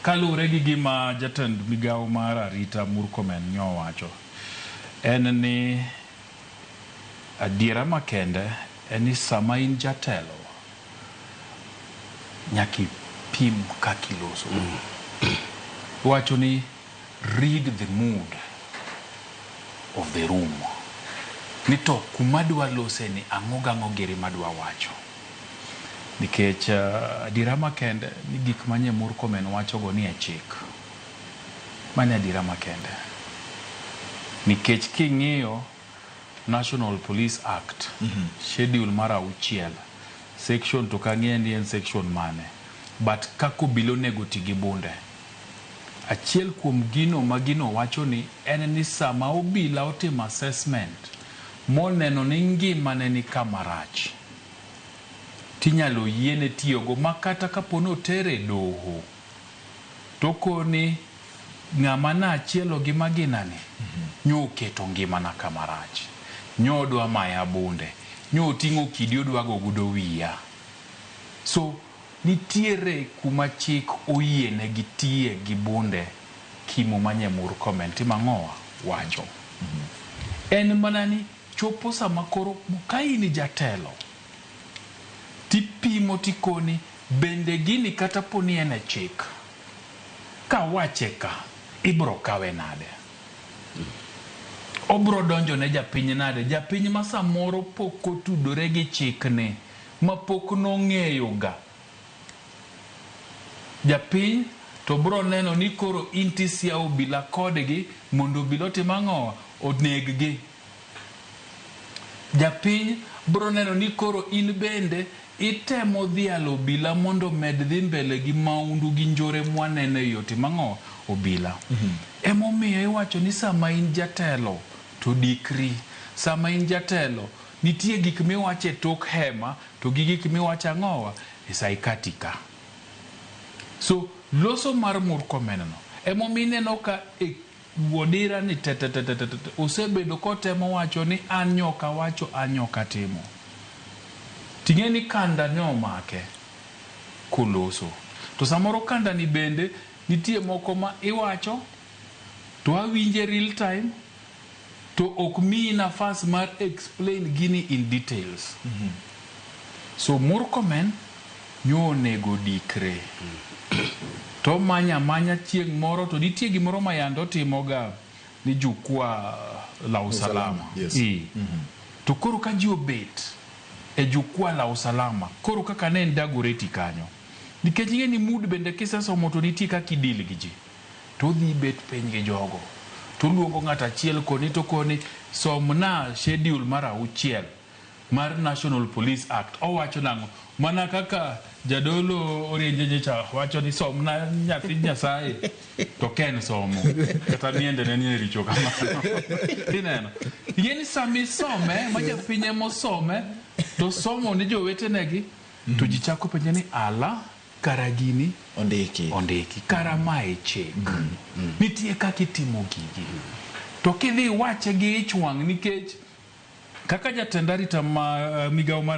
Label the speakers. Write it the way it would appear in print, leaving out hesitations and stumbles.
Speaker 1: kalure gi gima jatend migao mar arita Murkomen nyowacho en ni adiera makende en ni sama in jatelo nyaki pim kakiloso wacho ni read the mood of the room ni to kuma dwa lose ni ang'o gere madwa wacho nikech adiera makende ni gik manye Murkomen wacho go ni e chik mane adiera makende nikech king'iyo National Police Act schedule mar 6 section to kang'e ni en section mane but kako bilo nego tigi bunde achiel kuom gino magino wacho ni en ni sama obila otimo assessment moneno ni ngimane ni kamarach tinyalo yiene tiyogo makata kapono tere doho tokoni ng'ama na achielo gi maginani nyo keto ngimana kamarach nyo dwa maya bunde nyo ting'o kidi odwa go gudo wiya so nitiere kuma chik oyiene gi tiye gi bunde kimo manye Murkomen timang'owa wacho en mana ni chopo sama koro ka in jatelo tipimo tikoni bende gini kata poni en e chik ka wache ka ibro kawe nade obro donjo ne japiny nade japiny ma samoro pok otudore gi chik ne ma pok nong'eyo ga japiny to bro neno ni koro intisia obila kodgi mondo obila timang'owa oneg gi japiny bro neno ni koro in bende itemo dhialo obila mondo med dhi mbele gi maundu gi njore mwanene yo timang'owa obila emomiyo iwacho ni sama in jatelo to dikri sama in jatelo nitie gik miwache tok hema to gi gik miwache ang'owa e saikatika so loso mar Murkomen no emomiyo ineno ka e wuodira ni osebedo kotemo wacho ni an nyoka wacho an nyoka timo ting'e ni kanda ne omake koloso to samoro kanda ni bende nitie moko ma iwacho to awinje real time to ok miyi nafas mar explain gini in details so Murkomen nyo onego dikre to manya chieng' moro to nitie gimoro ma yando timoga ni jukwa la usalama to koro ka ji obet e jukwa la usalama koro kaka ne ndagoreti kanyo nikech ing'e ni mood bende kisesomo to nitie kaka idil gi ji to dhi bet piny gi jogo to luongo ng'at achiel koni to koni somna schedule mar 6 mar National Police Act owacho nang'o mana kaka jadolo orienje nyecha wacho ni somna nyathi Nyasaye to ken somo kata niende ne ni richo kamano tineno yeni sami some ma japinye mosome to somo ni jowetenegi to ji chako penje ni ala karagini ondiki karama e chik nitie kaka itimo gigi to kidhi wache gi ichwang' nikech kaka jatend arita migao mar